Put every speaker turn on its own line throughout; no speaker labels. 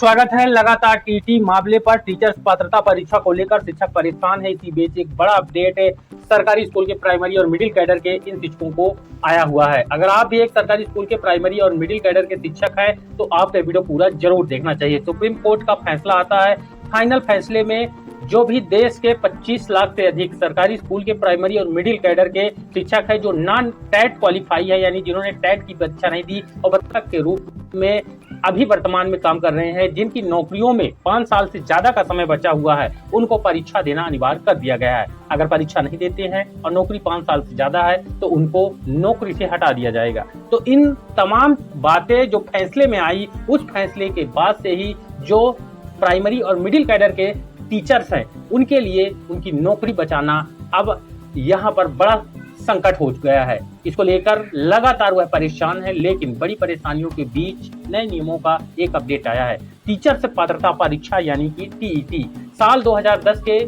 स्वागत है। लगातार टीटी मामले पर टीचर्स पात्रता परीक्षा को लेकर शिक्षक परेशान है। इसी बीच एक बड़ा अपडेट है सरकारी स्कूल के प्राइमरी और मिडिल कैडर के इन शिक्षकों को आया हुआ है। अगर आप भी एक सरकारी स्कूल के प्राइमरी और मिडिल कैडर के शिक्षक हैं तो आपको वीडियो पूरा जरूर देखना चाहिए। सुप्रीम कोर्ट का फैसला आता है। फाइनल फैसले में जो भी देश के 25 लाख से अधिक सरकारी स्कूल के प्राइमरी और मिडिल कैडर के शिक्षक है जो नॉन टैट क्वालिफाई है, यानी जिन्होंने टैट की परीक्षा नहीं दी और बतख के रूप में अभी वर्तमान में काम कर रहे हैं, जिनकी नौकरियों में 5 साल से ज्यादा का समय बचा हुआ है, उनको परीक्षा देना अनिवार्य कर दिया गया है। अगर परीक्षा नहीं देते हैं और नौकरी 5 साल से ज्यादा है तो उनको नौकरी से हटा दिया जाएगा। तो इन तमाम बातें जो फैसले में आई, उस फैसले के बाद से ही जो प्राइमरी और मिडिल कैडर के टीचर्स हैं उनके लिए उनकी नौकरी बचाना अब यहाँ पर बड़ा संकट हो गया है। इसको लेकर लगातार वह परेशान है, लेकिन बड़ी परेशानियों के बीच नए नियमों का एक अपडेट आया है। टीचर से पात्रता परीक्षा यानी कि टीईटी साल 2010 के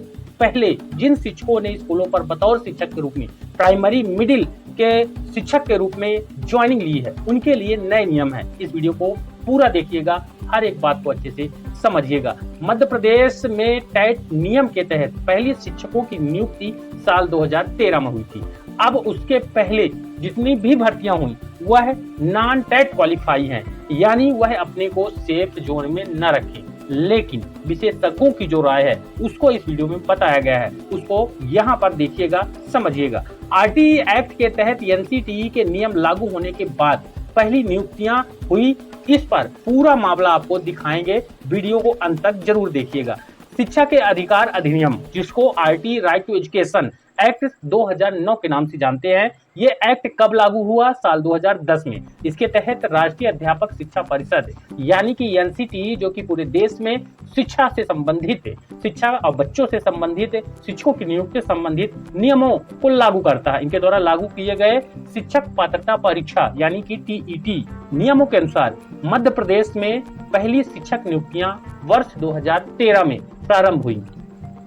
पहले जिन शिक्षकों ने स्कूलों पर बतौर शिक्षक के रूप में प्राइमरी मिडिल के शिक्षक के रूप में ज्वाइनिंग ली है, उनके लिए नए नियम है। इस वीडियो को पूरा देखिएगा, हर एक बात को अच्छे से समझिएगा। मध्य प्रदेश में टैट नियम के तहत पहली शिक्षकों की नियुक्ति साल 2013 में हुई थी। अब उसके पहले जितनी भी भर्तियां हुई वह नॉन टैट क्वालिफाई हैं, यानी वह अपने को सेफ जोन में न रखें। लेकिन विशेषज्ञों की जो राय है उसको इस वीडियो में बताया गया है, उसको यहाँ पर देखिएगा, समझिएगा। आरटीई एक्ट के तहत एनसीटीई के नियम लागू होने के बाद पहली नियुक्तियां हुई, इस पर पूरा मामला आपको दिखाएंगे। वीडियो को अंत तक जरूर देखिएगा। शिक्षा के अधिकार अधिनियम, जिसको RTE right to education act 2009 के नाम से जानते हैं, ये एक्ट कब लागू हुआ? साल 2010 में। इसके तहत राष्ट्रीय अध्यापक शिक्षा परिषद यानी कि एनसीटीई, जो कि पूरे देश में शिक्षा से संबंधित शिक्षा और बच्चों से संबंधित शिक्षकों की नियुक्ति से संबंधित नियमों को लागू करता है। इनके द्वारा लागू किए गए शिक्षक पात्रता परीक्षा यानी कि टीईटी नियमों के अनुसार मध्य प्रदेश में पहली शिक्षक नियुक्तियां वर्ष 2013 में प्रारंभ हुई।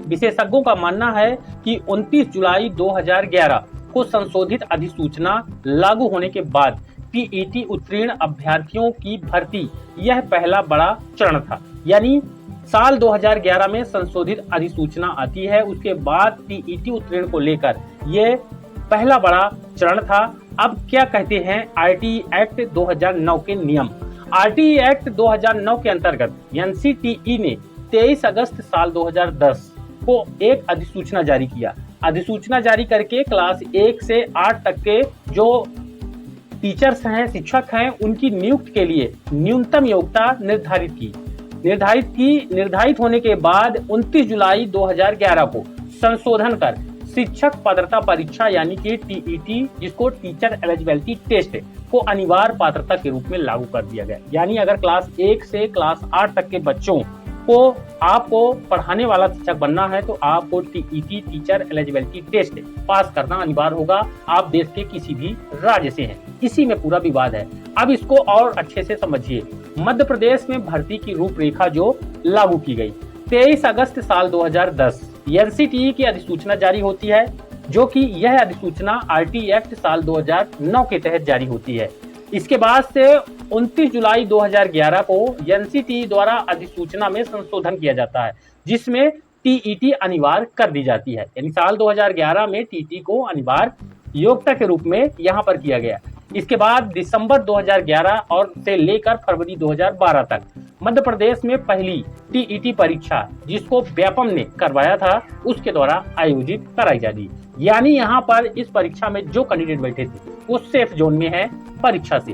विशेषज्ञों का मानना है कि 29 जुलाई 2011 को संशोधित अधिसूचना लागू होने के बाद टीईटी उत्तीर्ण अभ्यर्थियों की भर्ती यह पहला बड़ा चरण था। यानी साल 2011 में संशोधित अधिसूचना आती है, उसके बाद टीईटी उत्तीर्ण को लेकर यह पहला बड़ा चरण था। अब क्या कहते हैं आरटीई एक्ट 2009 के नियम? आरटीई एक्ट 2009 के अंतर्गत एनसीटीई ने 23 अगस्त साल 2010 को एक अधिसूचना जारी किया। अधिसूचना जारी करके क्लास 1 से 8 तक के जो टीचर्स हैं, शिक्षक हैं, उनकी नियुक्ति के लिए न्यूनतम योग्यता निर्धारित होने के बाद 29 जुलाई 2011 को संशोधन कर शिक्षक पात्रता परीक्षा यानी कि टीईटी, जिसको टीचर एलिजिबिलिटी टेस्ट को अनिवार्य पात्रता के रूप में लागू कर दिया गया। यानी अगर क्लास 1 से क्लास 8 तक के बच्चों को आपको पढ़ाने वाला शिक्षक बनना है तो आपको TET teacher eligibility test pass करना अनिवार्य होगा। आप देश के किसी भी राज्य से हैं, इसी में पूरा विवाद है। अब इसको और अच्छे से समझिए। मध्य प्रदेश में भर्ती की रूपरेखा जो लागू की गई 23 अगस्त साल 2010 एनसीटीई की अधिसूचना जारी होती है, जो कि यह अधिसूचना आरटीई एक्ट साल 2009 के तहत जारी होती है। इसके बाद से 29 जुलाई 2011 को एनसीटीई द्वारा अधिसूचना में संशोधन किया जाता है, जिसमें टीईटी अनिवार्य कर दी जाती है। यानी साल 2011 में टीईटी को अनिवार्य योग्यता के रूप में यहाँ पर किया गया। इसके बाद दिसंबर 2011 और से लेकर फरवरी 2012 तक मध्य प्रदेश में पहली टीईटी परीक्षा, जिसको व्यापम ने करवाया था, उसके द्वारा आयोजित कराई जा रही। यानी यहाँ पर इस परीक्षा में जो कैंडिडेट बैठे थे वो सेफ जोन में है परीक्षा से।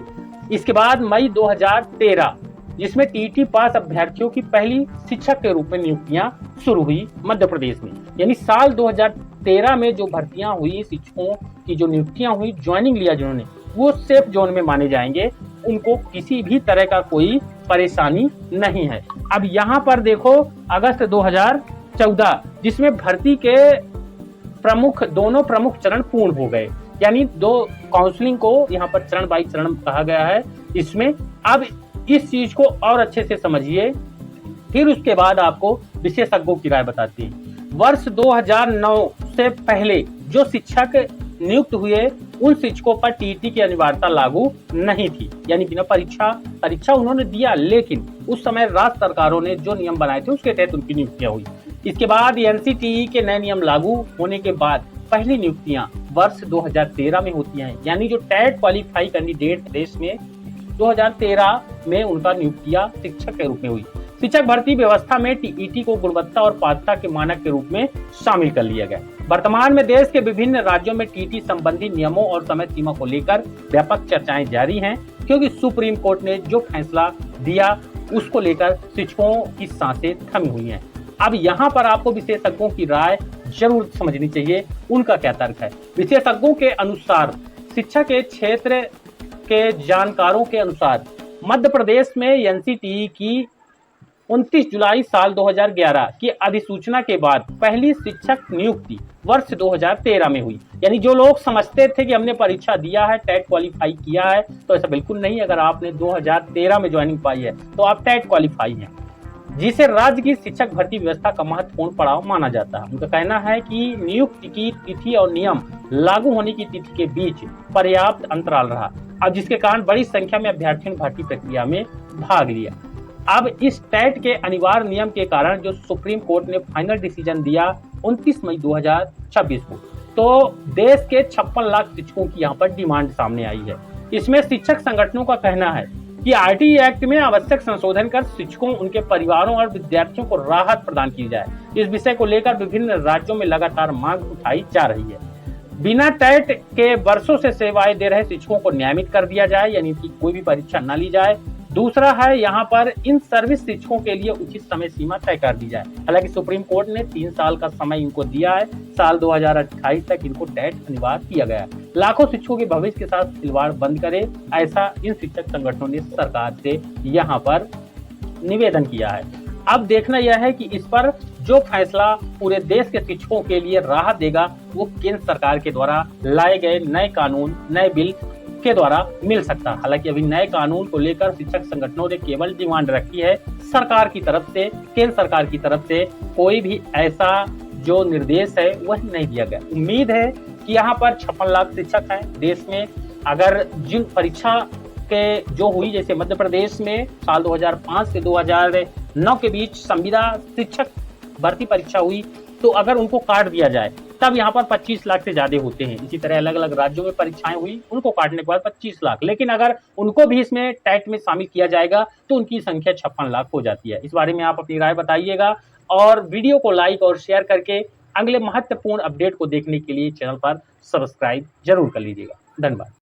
इसके बाद मई 2013 जिसमें टीईटी पास अभ्यर्थियों की पहली शिक्षक के रूप में नियुक्तियां शुरू हुई मध्य प्रदेश में। यानी साल 2013 में जो भर्तियां हुई, शिक्षकों की जो नियुक्तियां हुई, ज्वाइनिंग लिया जिन्होंने, वो सेफ जोन में माने जाएंगे, उनको किसी भी तरह का कोई परेशानी नहीं है। अब यहाँ पर देखो अगस्त 2014 जिसमें भर्ती के दोनों प्रमुख चरण पूर्ण हो गए। यानी 2 काउंसलिंग को यहाँ पर चरण बाई चरण कहा गया है। इसमें अब इस चीज को और अच्छे से समझिए, फिर उसके बाद आपको विशेषज्ञों की राय बताती है। वर्ष 2009 से पहले जो शिक्षक नियुक्त हुए उन शिक्षकों पर टीईटी की अनिवार्यता लागू नहीं थी, यानी बिना परीक्षा उन्होंने दिया, लेकिन उस समय राज्य सरकारों ने जो नियम बनाए थे उसके तहत उनकी नियुक्तियां हुई। इसके बाद एनसीटीई के नए नियम लागू होने के बाद पहली नियुक्तियां वर्ष 2013 में होती हैं, यानी जो टेट क्वालिफाई कैंडिडेट देश में 2013 में उनका नियुक्तियां शिक्षक के रूप में हुई। शिक्षक भर्ती व्यवस्था में टीईटी को गुणवत्ता और पात्रता के मानक के रूप में शामिल कर लिया गया। वर्तमान में देश के विभिन्न राज्यों में टीईटी संबंधी नियमों और समय सीमा को लेकर व्यापक चर्चाएं जारी हैं, क्योंकि सुप्रीम कोर्ट ने जो फैसला दिया उसको लेकर शिक्षकों की सांसें थमी हुई हैं। अब यहाँ पर आपको विशेषज्ञों की राय जरूर समझनी चाहिए, उनका क्या तर्क है। विशेषज्ञों के अनुसार, शिक्षा के क्षेत्र के जानकारों के अनुसार मध्य प्रदेश में एनसीटीई की 29 जुलाई साल 2011 की अधिसूचना के बाद पहली शिक्षक नियुक्ति वर्ष 2013 में हुई। यानी जो लोग समझते थे कि हमने परीक्षा दिया है, टेट क्वालिफाई किया है, तो ऐसा बिल्कुल नहीं। अगर आपने 2013 में ज्वाइनिंग पाई है तो आप टेट क्वालिफाई हैं, जिसे राज्य की शिक्षक भर्ती व्यवस्था का महत्वपूर्ण पड़ाव माना जाता है। उनका कहना है कि नियुक्ति की तिथि और नियम लागू होने की तिथि के बीच पर्याप्त अंतराल रहा, अब जिसके कारण बड़ी संख्या में अभ्यर्थियों ने भर्ती प्रक्रिया में भाग लिया। अब इस टेट के अनिवार्य नियम के कारण जो सुप्रीम कोर्ट ने फाइनल डिसीजन दिया 29 मई 2026 को, तो देश के 56 लाख शिक्षकों की यहाँ पर डिमांड सामने आई है। इसमें शिक्षक संगठनों का कहना है कि आरटीई एक्ट में आवश्यक संशोधन कर शिक्षकों, उनके परिवारों और विद्यार्थियों को राहत प्रदान की जाए। इस विषय को लेकर विभिन्न राज्यों में लगातार मांग उठाई जा रही है। बिना टेट के वर्षों से सेवाएं दे रहे शिक्षकों को नियमित कर दिया जाए, यानी कि कोई भी परीक्षा न ली जाए। दूसरा है यहाँ पर इन सर्विस शिक्षकों के लिए उचित समय सीमा तय कर दी जाए। हालांकि सुप्रीम कोर्ट ने 3 साल का समय इनको दिया है, साल 2028 तक इनको टेट अनिवार्य किया गया है। लाखों शिक्षकों के भविष्य के साथ खिलवाड़ बंद करे, ऐसा इन शिक्षक संगठनों ने सरकार से यहाँ पर निवेदन किया है। अब देखना यह है कि इस पर जो फैसला पूरे देश के शिक्षकों के लिए राहत देगा वो केंद्र सरकार के द्वारा लाए गए नए कानून, नए बिल के द्वारा मिल सकता है। हालांकि अभी नए कानून को लेकर शिक्षक संगठनों ने केवल डिमांड रखी है, सरकार की तरफ से, केंद्र सरकार की तरफ से कोई भी ऐसा जो निर्देश है वह नहीं दिया गया। उम्मीद है कि यहाँ पर 56 लाख शिक्षक हैं देश में। अगर जिन परीक्षा के जो हुई, जैसे मध्य प्रदेश में साल 2005 से 2009 के बीच संविदा शिक्षक भर्ती परीक्षा हुई, तो अगर उनको काट दिया जाए तब यहाँ पर 25 लाख से ज्यादा होते हैं। इसी तरह अलग अलग राज्यों में परीक्षाएं हुई, उनको काटने के बाद 25 लाख, लेकिन अगर उनको भी इसमें टेट में शामिल किया जाएगा तो उनकी संख्या 56 लाख हो जाती है। इस बारे में आप अपनी राय बताइएगा और वीडियो को लाइक और शेयर करके अगले महत्वपूर्ण अपडेट को देखने के लिए चैनल पर सब्सक्राइब जरूर कर लीजिएगा। धन्यवाद।